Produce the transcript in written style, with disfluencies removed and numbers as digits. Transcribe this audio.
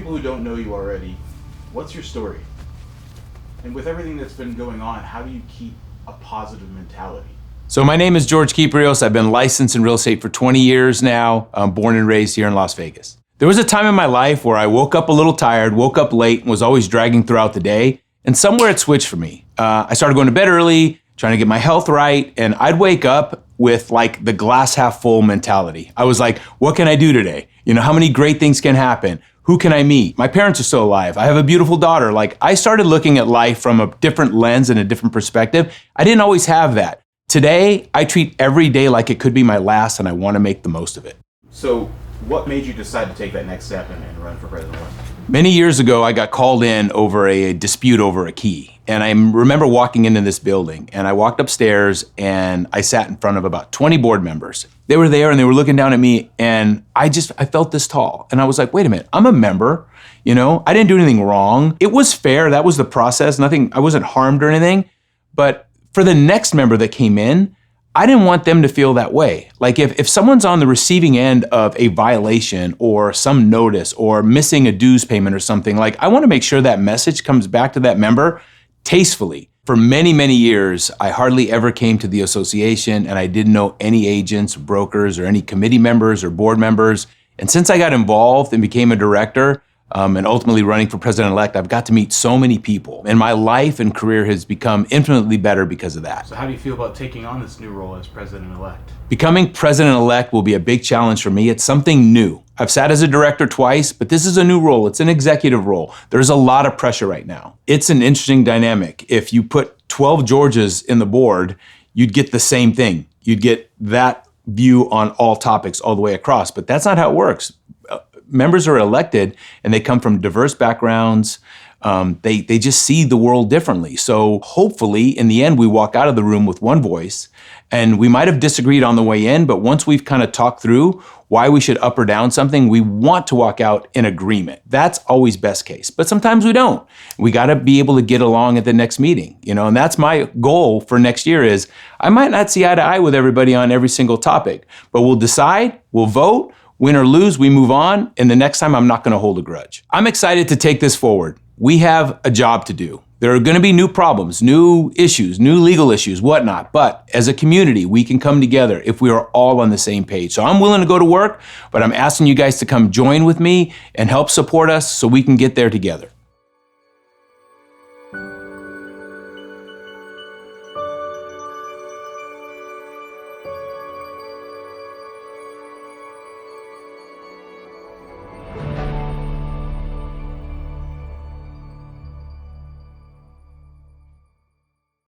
people who don't know you already, what's your story? And with everything that's been going on, how do you keep a positive mentality? So my name is George Kypreos. I've been licensed in real estate for 20 years now. I'm born and raised here in Las Vegas. There was a time in my life where I woke up a little tired, woke up late, and was always dragging throughout the day. And somewhere it switched for me. I started going to bed early, trying to get my health right, and I'd wake up with like the glass half full mentality. I was like, what can I do today? How many great things can happen? Who can I meet? My parents are still alive. I have a beautiful daughter. Like, I started looking at life from a different lens and a different perspective. I didn't always have that. Today, I treat every day like it could be my last, and I want to make the most of it. So what made you decide to take that next step and run for president-elect? Many years ago, I got called in over a dispute over a key. And I remember walking into this building, and I walked upstairs and I sat in front of about 20 board members. They were there and they were looking down at me, and I felt this tall. And I was like, wait a minute, I'm a member, I didn't do anything wrong. It was fair, that was the process, I wasn't harmed or anything. But for the next member that came in, I didn't want them to feel that way. Like if someone's on the receiving end of a violation or some notice or missing a dues payment or something, like I want to make sure that message comes back to that member tastefully. For many, many years, I hardly ever came to the association, and I didn't know any agents, brokers, or any committee members or board members. And since I got involved and became a director, and ultimately running for president-elect, I've got to meet so many people. And my life and career has become infinitely better because of that. So how do you feel about taking on this new role as president-elect? Becoming president-elect will be a big challenge for me. It's something new. I've sat as a director twice, but this is a new role. It's an executive role. There's a lot of pressure right now. It's an interesting dynamic. If you put 12 Georges in the board, you'd get the same thing. You'd get that view on all topics all the way across, but that's not how it works. Members are elected and they come from diverse backgrounds. They just see the world differently. So hopefully in the end, we walk out of the room with one voice, and we might have disagreed on the way in, but once we've kind of talked through why we should up or down something, we want to walk out in agreement. That's always best case, but sometimes we don't. We got to be able to get along at the next meeting, and that's my goal for next year is I might not see eye to eye with everybody on every single topic, but we'll decide, we'll vote, win or lose, we move on, and the next time I'm not gonna hold a grudge. I'm excited to take this forward. We have a job to do. There are gonna be new problems, new issues, new legal issues, whatnot, but as a community, we can come together if we are all on the same page. So I'm willing to go to work, but I'm asking you guys to come join with me and help support us so we can get there together.